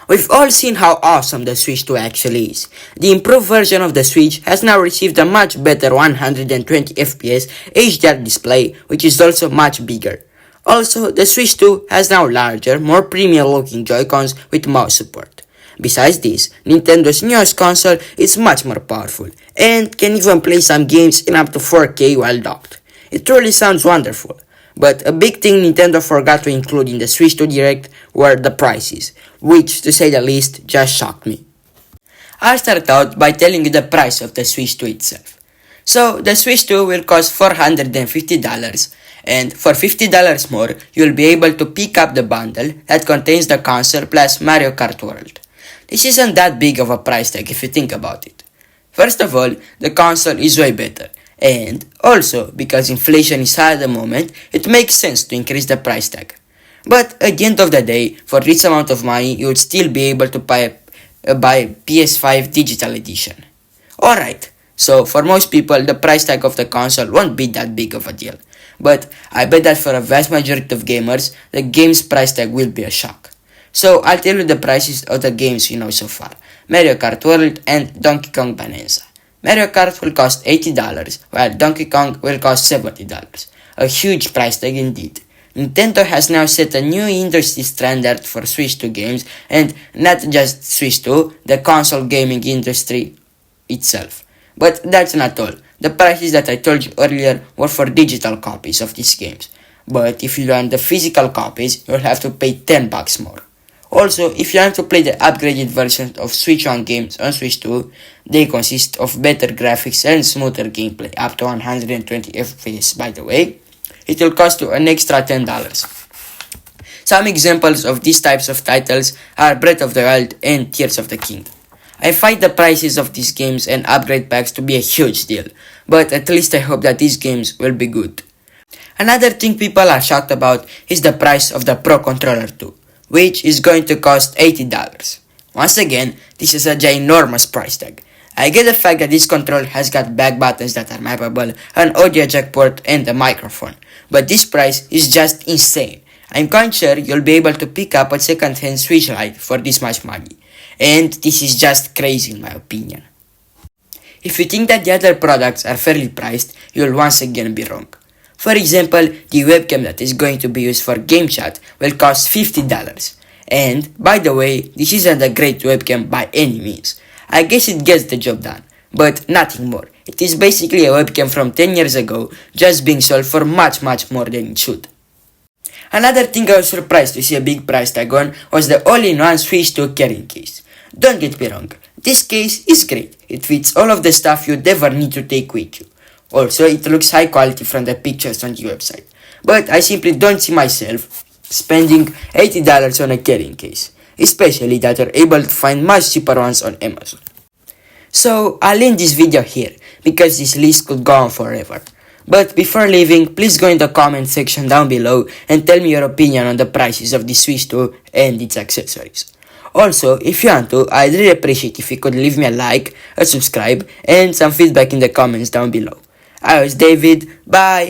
We've all seen how awesome the Switch 2 actually is. The improved version of the Switch has now received a much better 120fps HDR display, which is also much bigger. Also, the Switch 2 has now larger, more premium looking Joy-Cons with mouse support. Besides this, Nintendo's newest console is much more powerful and can even play some games in up to 4K while docked. It truly sounds wonderful. But a big thing Nintendo forgot to include in the Switch 2 Direct were the prices, which, to say the least, just shocked me. I'll start out by telling you the price of the Switch 2 itself. So, the Switch 2 will cost $450, and for $50 more, you'll be able to pick up the bundle that contains the console plus Mario Kart World. This isn't that big of a price tag if you think about it. First of all, the console is way better. And also, because inflation is high at the moment, it makes sense to increase the price tag. But at the end of the day, for this amount of money, you would still be able to buy PS5 Digital Edition. Alright, so for most people, the price tag of the console won't be that big of a deal. But I bet that for a vast majority of gamers, the game's price tag will be a shock. So I'll tell you the prices of the games you know so far: Mario Kart World and Donkey Kong Bonanza. Mario Kart will cost $80, while Donkey Kong will cost $70. A huge price tag indeed. Nintendo has now set a new industry standard for Switch 2 games, and not just Switch 2, the console gaming industry itself. But that's not all. The prices that I told you earlier were for digital copies of these games. But if you want the physical copies, you'll have to pay $10 more. Also, if you want to play the upgraded version of Switch 1 games on Switch 2, they consist of better graphics and smoother gameplay, up to 120fps by the way. It will cost you an extra $10. Some examples of these types of titles are Breath of the Wild and Tears of the Kingdom. I find the prices of these games and upgrade packs to be a huge deal, but at least I hope that these games will be good. Another thing people are shocked about is the price of the Pro Controller 2. Which is going to cost $80. Once again, this is a ginormous price tag. I get the fact that this controller has got back buttons that are mappable, an audio jack port, and a microphone, but this price is just insane. I'm quite sure you'll be able to pick up a second-hand Switch Lite for this much money, and this is just crazy in my opinion. If you think that the other products are fairly priced, you'll once again be wrong. For example, the webcam that is going to be used for game chat will cost $50. And, by the way, this isn't a great webcam by any means. I guess it gets the job done, but nothing more. It is basically a webcam from 10 years ago, just being sold for much more than it should. Another thing I was surprised to see a big price tag on was the all-in-one Switch 2 carrying case. Don't get me wrong, this case is great. It fits all of the stuff you'd ever need to take with you. Also, it looks high quality from the pictures on the website, but I simply don't see myself spending $80 on a carrying case, especially that you're able to find much cheaper ones on Amazon. So, I'll end this video here, because this list could go on forever. But before leaving, please go in the comment section down below and tell me your opinion on the prices of the Switch 2 and its accessories. Also, if you want to, I'd really appreciate if you could leave me a like, a subscribe, and some feedback in the comments down below. I was David, bye!